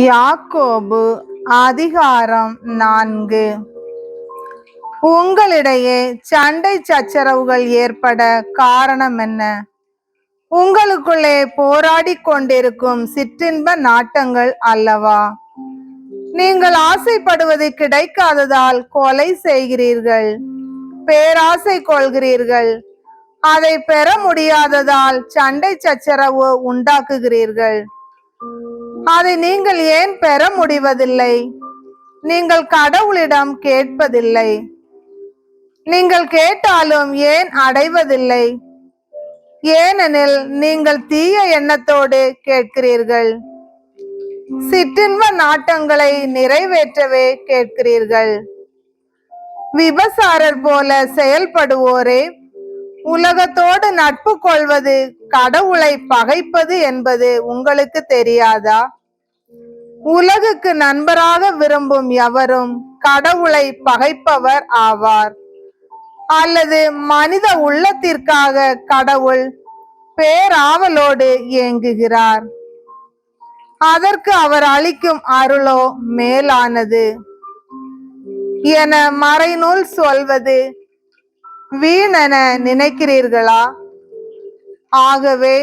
யாக்கோபு அதிகாரம் 4. உங்களிடையே சண்டை சச்சரவுகள் ஏற்பட காரணம் என்ன? உங்களுக்குள்ளே போராடி கொண்டிருக்கும் சிற்றின்ப நாட்டங்கள் அல்லவா? நீங்கள் ஆசைப்படுவது கிடைக்காததால் கொலை செய்கிறீர்கள், பேராசை கொள்கிறீர்கள். அதை பெற முடியாததால் சண்டை சச்சரவு உண்டாக்குகிறீர்கள். அதை நீங்கள் ஏன் பெற முடிவதில்லை? நீங்கள் கடவுளிடம் கேட்பதில்லை. நீங்கள் கேட்டாலும் ஏன் அடைவதில்லை? ஏனெனில் நீங்கள் தீய எண்ணத்தோடு கேட்கிறீர்கள், சிற்றின்ப நாட்டங்களை நிறைவேற்றவே கேட்கிறீர்கள். விபசாரர் போல செயல்படுவோரே, உலகத்தோடு நட்பு கொள்வது கடவுளை பகைப்பது என்பது உங்களுக்கு தெரியாதா? உலகுக்கு நண்பராக விரும்பும் எவரும் கடவுளை பகைப்பவர் ஆவார். அல்லது மனித உள்ளத்திற்காக கடவுள் பேராவலோடு ஏங்குகிறார். அதற்கு அவர் அளிக்கும் அருளோ மேலானது என மறைநூல் சொல்வது வீணென நினைக்கிறீர்களா? ஆகவே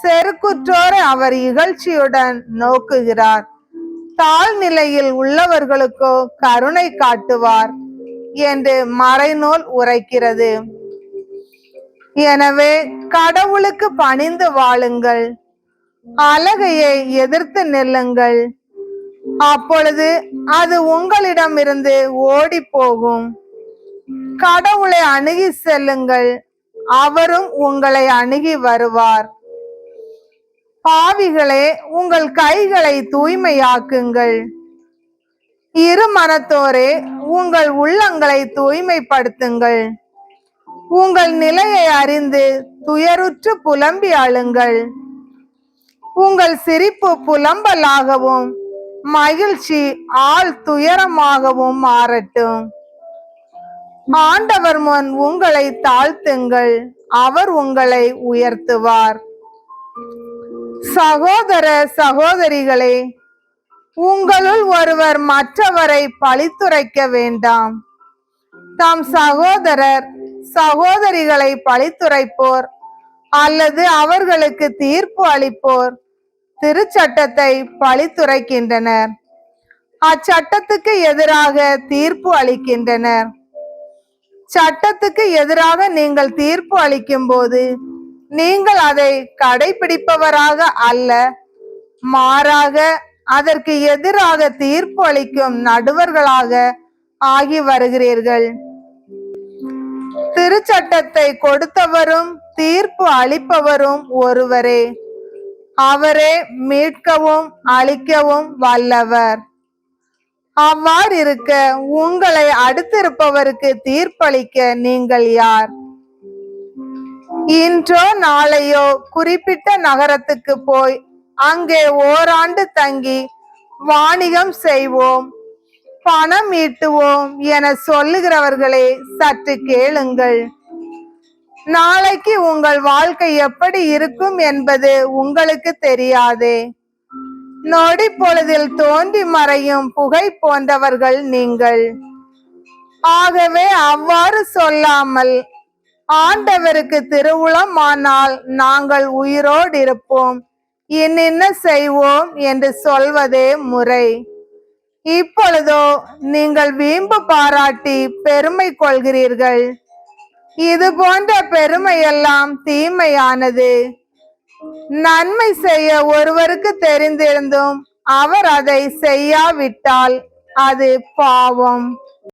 செருக்குற்றோரை அவர் இகழ்ச்சியுடன் நோக்குகிறார், தாழ்நிலையில் உள்ளவர்களுக்கோ கருணை காட்டுவார் என்று மறைநூல் உரைக்கிறது. எனவே கடவுளுக்கு பணிந்து வாழுங்கள், அலகையை எதிர்த்து நில்லுங்கள், அப்பொழுது அது உங்களிடமிருந்து ஓடி போகும். கடவுளை அணுகி செல்லுங்கள், அவரும் உங்களை அணுகி வருவார். பாவிகளே, உங்கள் கைகளை தூய்மையாக்குங்கள். இரு மனத்தோரே, உங்கள் உள்ளங்களை தூய்மைப்படுத்துங்கள். உங்கள் நிலையை அறிந்து துயருற்று புலம்பி அழுங்கள். உங்கள் சிரிப்பு புலம்பலாகவும் மகிழ்ச்சி ஆள் துயரமாகவும் மாறட்டும். ஆண்டவர் முன் உங்களை தாழ்த்துங்கள், அவர் உங்களை உயர்த்துவார். சகோதர சகோதரிகளே, உங்களுள் ஒருவர் மற்றவரை பழித்துரைக்க வேண்டாம். தம் சகோதரர் சகோதரிகளை பழித்துரைப்போர் அல்லது அவர்களுக்கு தீர்ப்பு அளிப்போர் திருச்சட்டத்தை பழித்துரைக்கின்றனர், அச்சட்டத்துக்கு எதிராக தீர்ப்பு அளிக்கின்றனர். சட்டத்துக்கு எதிராக நீங்கள் தீர்ப்பு அளிக்கும் போது நீங்கள் அதை கடைபிடிப்பவராக அல்ல, மாறாக அதற்கு எதிராக தீர்ப்பு அளிக்கும் நடுவர்களாக ஆகி வருகிறீர்கள். திருச்சட்டத்தை கொடுத்தவரும் தீர்ப்பு அளிப்பவரும் ஒருவரே. அவரே மீட்கவும் அழிக்கவும் வல்லவர். அவ்வாறு இருக்க உங்களை அடுத்திருப்பவருக்கு தீர்ப்பளிக்க நீங்கள் யார்? இன்றோ நாளையோ குறிப்பிட்ட நகரத்துக்கு போய் அங்கே ஓராண்டு தங்கி வாணிகம் செய்வோம், பணம் ஈட்டுவோம் என சொல்லுகிறவர்களே, சற்று கேளுங்கள். நாளைக்கு உங்கள் வாழ்க்கை எப்படி இருக்கும் என்பது உங்களுக்கு தெரியாதே. நொடி பொழுதில் தோன்றி மறையும் புகை போன்றவர்கள் நீங்கள். ஆகவே அவ்வாறு சொல்லாமல், ஆண்டவருக்கு திருவுளமானால் நாங்கள் உயிரோடு இருப்போம், இன்னின்ன செய்வோம் என்று சொல்வதே முறை. இப்பொழுதோ நீங்கள் வீம்பு பாராட்டி பெருமை கொள்கிறீர்கள். இது போன்ற பெருமையெல்லாம் தீமையானது. நன்மை செய்ய ஒருவருக்கு தெரிந்திருந்தும் அவர் அதை செய்யாவிட்டால் அது பாவம்.